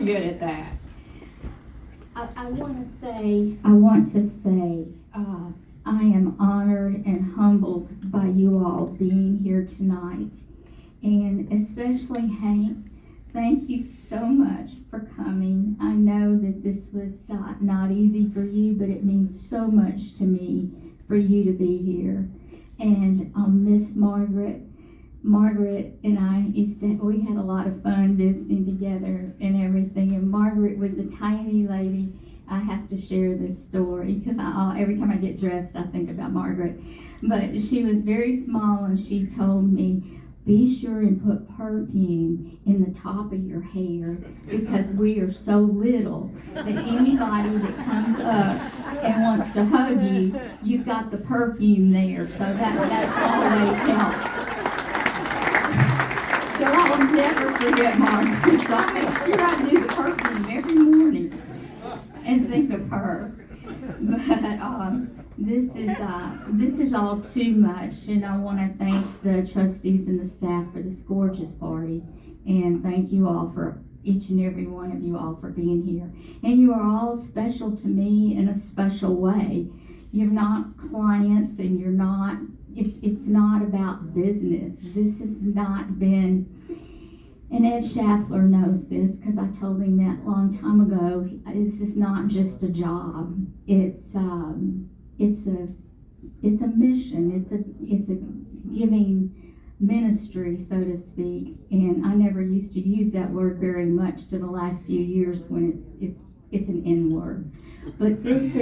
Good at that. I want to say, I am honored and humbled by you all being here tonight. And especially Hank, thank you so much for coming. I know that this was not easy for you, but it means so much to me for you to be here. And Miss Margaret and I we had a lot of fun visiting together and everything. And Margaret was a tiny lady. I have to share this story because every time I get dressed, I think about Margaret. But she was very small, and she told me, be sure and put perfume in the top of your hair because we are so little that anybody that comes up and wants to hug you, you've got the perfume there. So that always helps. So I'll never forget Margaret. So I make sure I do the perfume every morning and think of her. But this is all too much, and I want to thank the trustees and the staff for this gorgeous party, and thank you all for each and every one of you all for being here. And you are all special to me in a special way. You're not clients, and you're not. It's not about business. This has not been. And Ed Schaffler knows this because I told him that a long time ago. This is not just a job. It's a mission. It's a giving ministry, so to speak. And I never used to use that word very much to the last few years when it's an N word. But this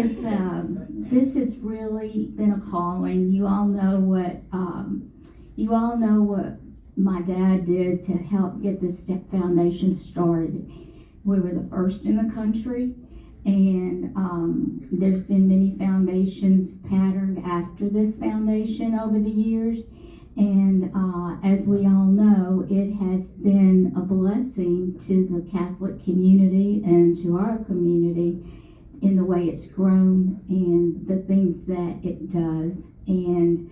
has really been a calling. You all know what my dad did to help get this STEP Foundation started. We were the first in the country, and there's been many foundations patterned after this foundation over the years. And as we all know, it has been a blessing to the Catholic community and to our community in the way it's grown and the things that it does. And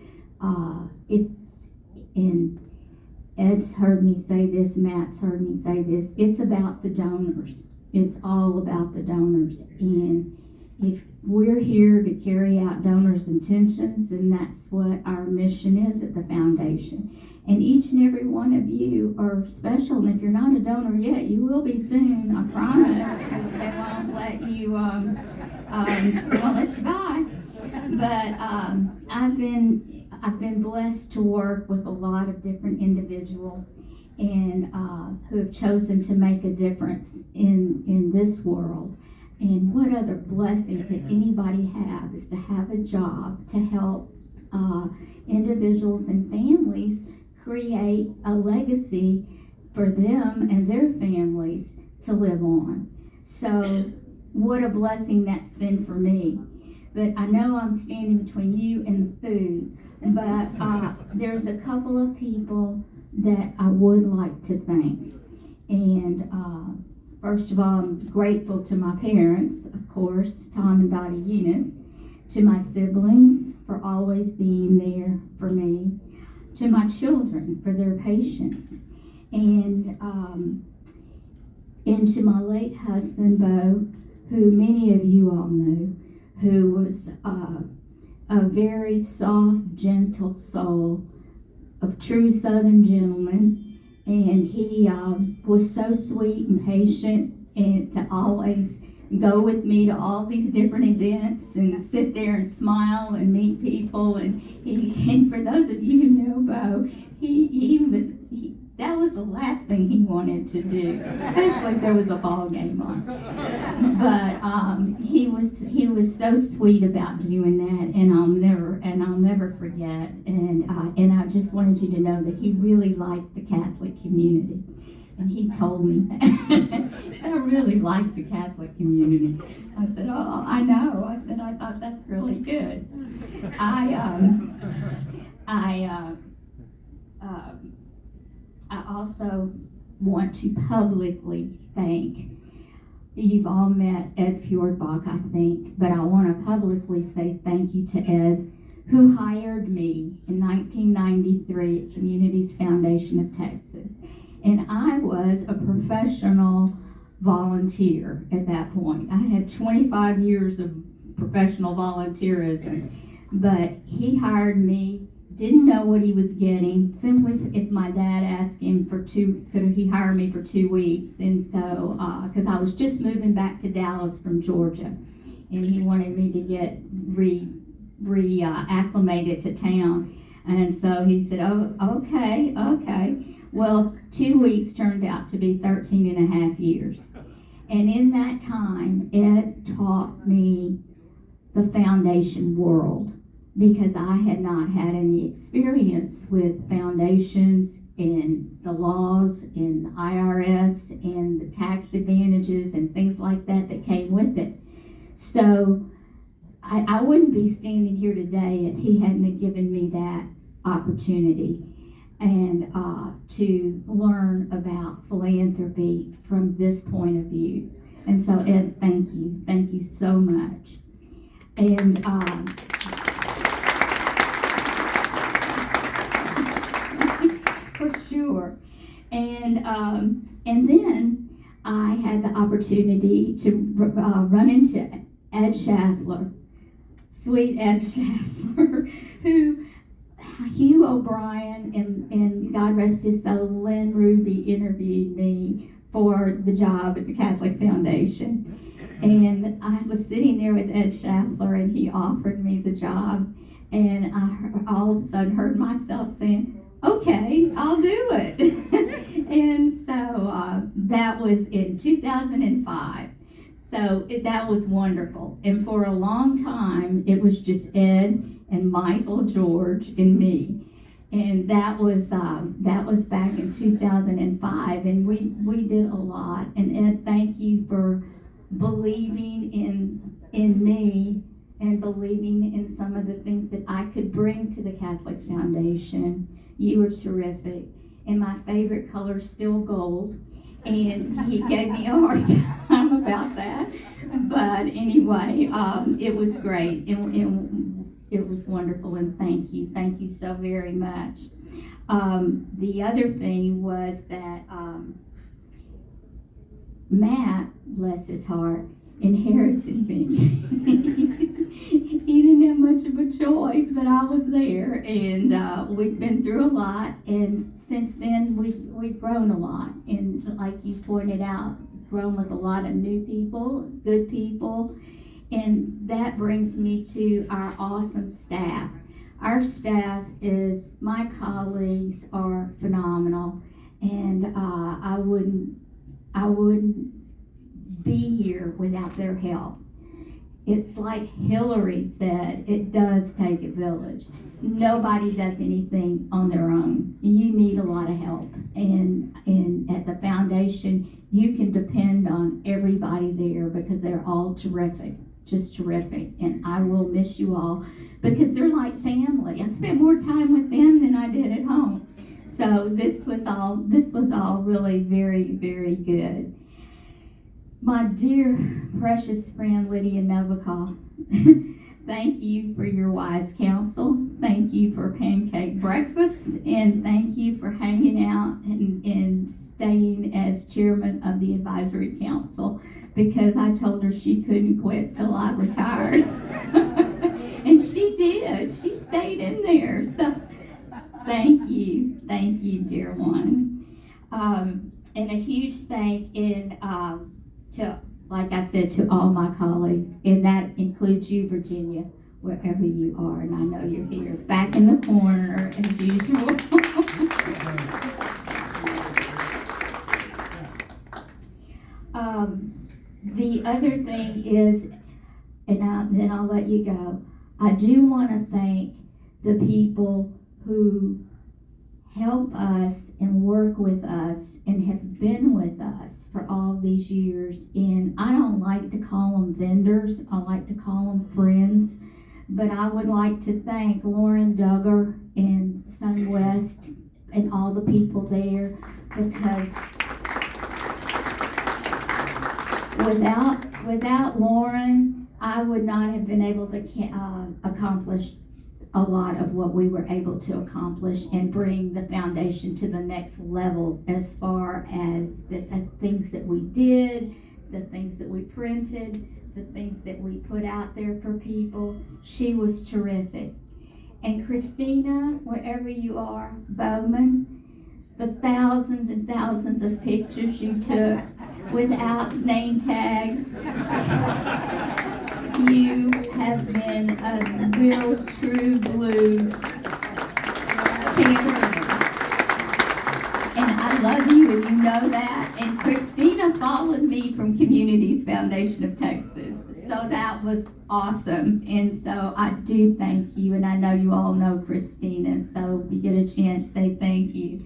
Ed's heard me say this, Matt's heard me say this, it's about the donors. It's all about the donors. And if we're here to carry out donors' intentions, and that's what our mission is at the foundation. And each and every one of you are special. And if you're not a donor yet, you will be soon, I promise. They won't let you, they won't let you buy. But I've been blessed to work with a lot of different individuals and who have chosen to make a difference in this world. And what other blessing could anybody have is to have a job to help individuals and families create a legacy for them and their families to live on. So what a blessing that's been for me. But I know I'm standing between you and the food, but there's a couple of people that I would like to thank. And first of all, I'm grateful to my parents, of course, Tom and Dottie Unis, to my siblings for always being there for me, to my children for their patience, and to my late husband, Bo, who many of you all knew, who was a very soft, gentle soul, a true Southern gentleman. And he was so sweet and patient, and to always go with me to all these different events and sit there and smile and meet people. And for those of you who know Bo, that was the last thing he wanted to do, especially if there was a ball game on. But he was so sweet about doing that, and I'll never forget. And I just wanted you to know that he really liked the Catholic community, and he told me that. I really like the Catholic community. I said, oh, I know. I said, I thought that's really good. I also want to publicly thank, you've all met Ed Fjordbach, I think, but I want to publicly say thank you to Ed, who hired me in 1993 at Communities Foundation of Texas. And I was a professional volunteer at that point. I had 25 years of professional volunteerism, but he hired me, didn't know what he was getting, simply if my dad asked him could he hire me for 2 weeks, and so, because I was just moving back to Dallas from Georgia, and he wanted me to get acclimated to town, and so he said, oh, okay. Well, 2 weeks turned out to be 13 and a half years. And in that time, Ed taught me the foundation world, because I had not had any experience with foundations and the laws and the IRS and the tax advantages and things like that came with it. So I wouldn't be standing here today if he hadn't given me that opportunity and to learn about philanthropy from this point of view. And so, Ed, thank you so much. And for sure. And then I had the opportunity to run into Ed Schaffler, sweet Ed Schaffler, who Hugh O'Brien and God rest his soul, Lynn Ruby interviewed me for the job at the Catholic Foundation. And I was sitting there with Ed Schaffler, and he offered me the job, and I all of a sudden heard myself saying, okay, I'll do it. And so that was in 2005. So that was wonderful. And for a long time, it was just Ed and Michael, George, and me. And that was back in 2005, and we did a lot. And Ed, thank you for believing in me and believing in some of the things that I could bring to the Catholic Foundation. You were terrific. And my favorite color is still gold. And he gave me a hard time about that. But anyway, it was great. And it was wonderful. And thank you. Thank you so very much. The other thing was that Matt, bless his heart, inherited me. He didn't have much of a choice, but I was there, and we've been through a lot, and since then we've grown a lot, and like you pointed out, grown with a lot of new people, good people, and that brings me to our awesome staff. Our staff my colleagues are phenomenal, and I wouldn't be here without their help. It's like Hillary said, it does take a village. Nobody does anything on their own. You need a lot of help. And at the foundation, you can depend on everybody there because they're all terrific, just terrific. And I will miss you all because they're like family. I spent more time with them than I did at home. So this was all really very, very good. My dear, precious friend, Lydia Novikov, thank you for your wise counsel. Thank you for pancake breakfast. And thank you for hanging out and staying as chairman of the advisory council, because I told her she couldn't quit till I retired. And she did. She stayed in there. So thank you, dear one. And a huge thank to, like I said, to all my colleagues, and that includes you, Virginia, wherever you are, and I know you're here, back in the corner, as usual. The other thing is, and then I'll let you go, I do want to thank the people who help us and work with us and have been with us for all these years. And I don't like to call them vendors, I like to call them friends. But I would like to thank Lauren Duggar and SunWest and all the people there, because without Lauren, I would not have been able to accomplish a lot of what we were able to accomplish and bring the foundation to the next level as far as the things that we did, the things that we printed, the things that we put out there for people. She was terrific. And Christina, wherever you are, Bowman, the thousands and thousands of pictures you took without name tags. You have been a real true blue champion. And I love you and you know that. And Christina followed me from Communities Foundation of Texas. So that was awesome. And so I do thank you. And I know you all know Christina. So if you get a chance, say thank you.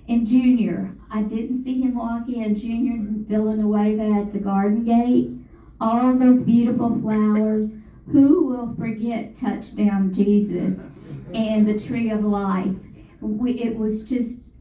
And Junior, I didn't see him walk in. Junior Villanueva at the Garden Gate. All those beautiful flowers. Who will forget Touchdown Jesus and the Tree of Life? It was just,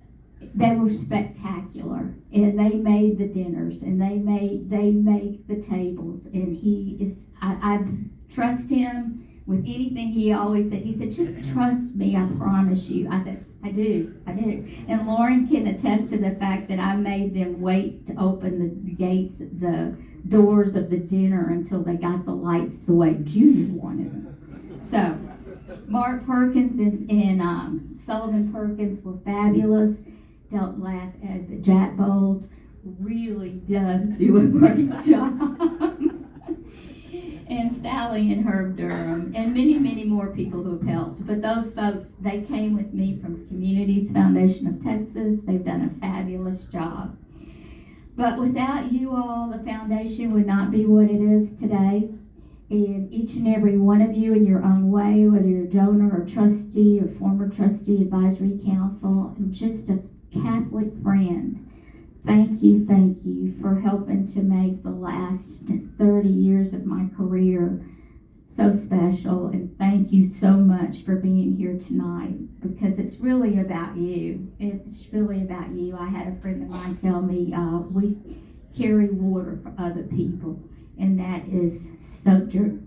they were spectacular. And they made the dinners and they make the tables. And I trust him with anything he always said. He said, just trust me, I promise you. I said, I do. And Lauren can attest to the fact that I made them wait to open the gates, the doors of the dinner until they got the lights the way Junior wanted them. So, Mark Perkins and Sullivan Perkins were fabulous. Don't laugh at the Jack Bowles. Really does do a great job. And Sally and Herb Durham, and many, many more people who have helped. But those folks, they came with me from Communities Foundation of Texas. They've done a fabulous job. But without you all, the foundation would not be what it is today. And each and every one of you in your own way, whether you're a donor or trustee or former trustee, advisory council, and just a Catholic friend, thank you for helping to make the last 30 years of my career so special. And thank you so much for being here tonight, because it's really about you. It's really about you. I had a friend of mine tell me we carry water for other people, and that is so true.